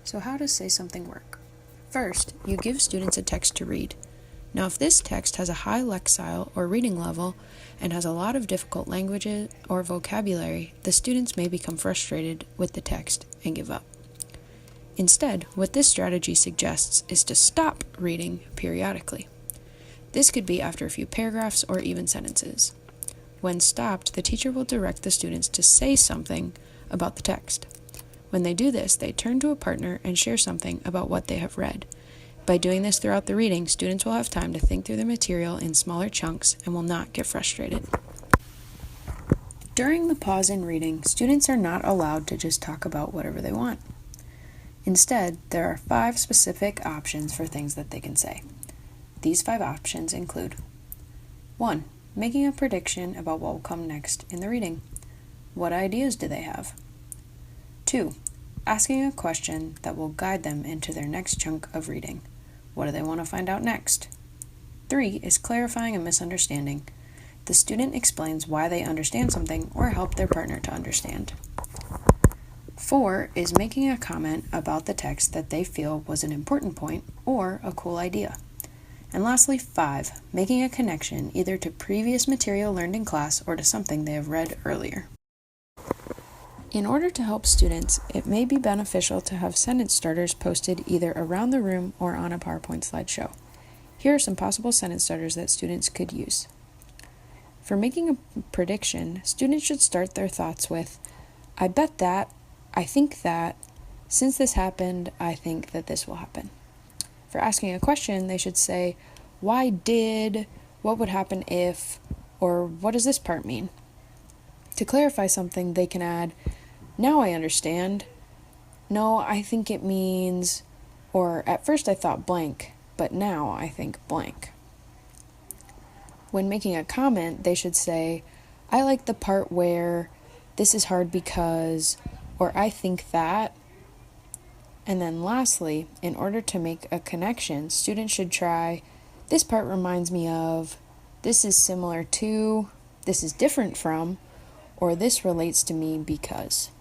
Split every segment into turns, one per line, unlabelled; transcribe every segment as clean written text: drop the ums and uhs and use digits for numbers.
So how does Say Something work? First, you give students a text to read. Now, if this text has a high lexile or reading level and has a lot of difficult languages or vocabulary, the students may become frustrated with the text and give up. Instead, what this strategy suggests is to stop reading periodically. This could be after a few paragraphs or even sentences. When stopped, the teacher will direct the students to say something about the text. When they do this, they turn to a partner and share something about what they have read. By doing this throughout the reading, students will have time to think through the material in smaller chunks and will not get frustrated. During the pause in reading, students are not allowed to just talk about whatever they want. Instead, there are 5 specific options for things that they can say. These 5 options include 1. Making a prediction about what will come next in the reading. What ideas do they have? 2. Asking a question that will guide them into their next chunk of reading. What do they want to find out next? 3 is clarifying a misunderstanding. The student explains why they understand something or help their partner to understand. 4 is making a comment about the text that they feel was an important point or a cool idea. And lastly, 5, making a connection either to previous material learned in class or to something they have read earlier. In order to help students, it may be beneficial to have sentence starters posted either around the room or on a PowerPoint slideshow. Here are some possible sentence starters that students could use. For making a prediction, students should start their thoughts with, I bet that, I think that, since this happened, I think that this will happen. For asking a question, they should say, why did, what would happen if, or what does this part mean? To clarify something, they can add, now I understand, no, I think it means, or at first I thought blank, but now I think blank. When making a comment, they should say, I like the part where this is hard because, or I think that. And then lastly, in order to make a connection, students should try, this part reminds me of, this is similar to, this is different from, or this relates to me because.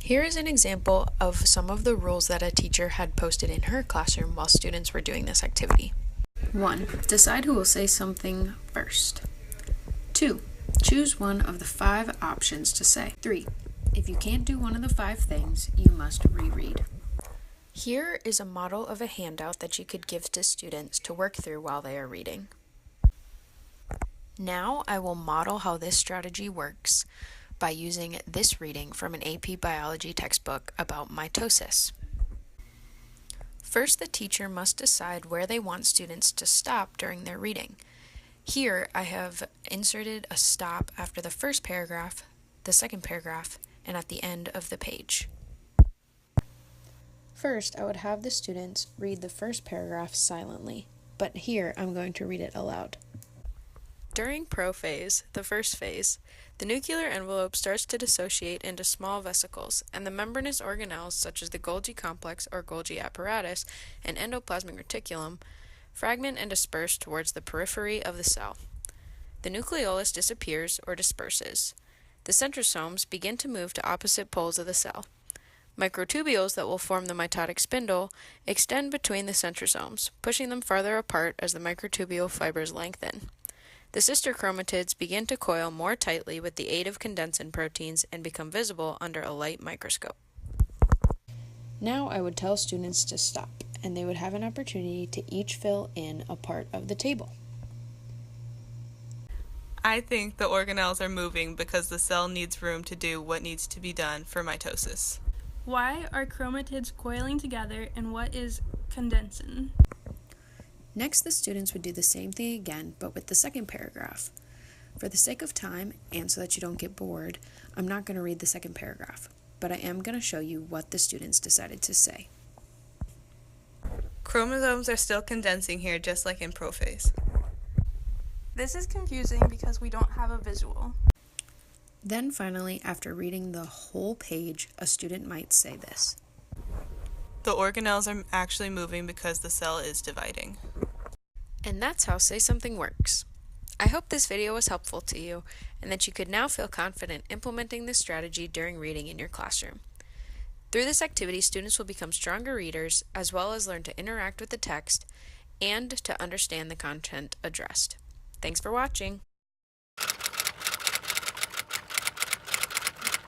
Here is an example of some of the rules that a teacher had posted in her classroom while students were doing this activity. 1. Decide who will say something first. 2. Choose one of the 5 options to say. 3. If you can't do one of the 5 things, you must reread. Here is a model of a handout that you could give to students to work through while they are reading. Now I will model how this strategy works by using this reading from an AP Biology textbook about mitosis. First, the teacher must decide where they want students to stop during their reading. Here, I have inserted a stop after the first paragraph, the second paragraph, and at the end of the page. First, I would have the students read the first paragraph silently, but here I'm going to read it aloud. During prophase, the first phase, the nuclear envelope starts to dissociate into small vesicles, and the membranous organelles such as the Golgi complex or Golgi apparatus and endoplasmic reticulum fragment and disperse towards the periphery of the cell. The nucleolus disappears or disperses. The centrosomes begin to move to opposite poles of the cell. Microtubules that will form the mitotic spindle extend between the centrosomes, pushing them farther apart as the microtubule fibers lengthen. The sister chromatids begin to coil more tightly with the aid of condensin proteins and become visible under a light microscope. Now I would tell students to stop, and they would have an opportunity to each fill in a part of the table.
I think the organelles are moving because the cell needs room to do what needs to be done for mitosis.
Why are chromatids coiling together, and what is condensin?
Next, the students would do the same thing again, but with the second paragraph. For the sake of time, and so that you don't get bored, I'm not going to read the second paragraph, but I am going to show you what the students decided to say.
Chromosomes are still condensing here, just like in prophase.
This is confusing because we don't have a visual.
Then finally, after reading the whole page, a student might say this.
The organelles are actually moving because the cell is dividing.
And that's how Say Something works. I hope this video was helpful to you and that you could now feel confident implementing this strategy during reading in your classroom. Through this activity, students will become stronger readers as well as learn to interact with the text and to understand the content addressed. Thanks for watching.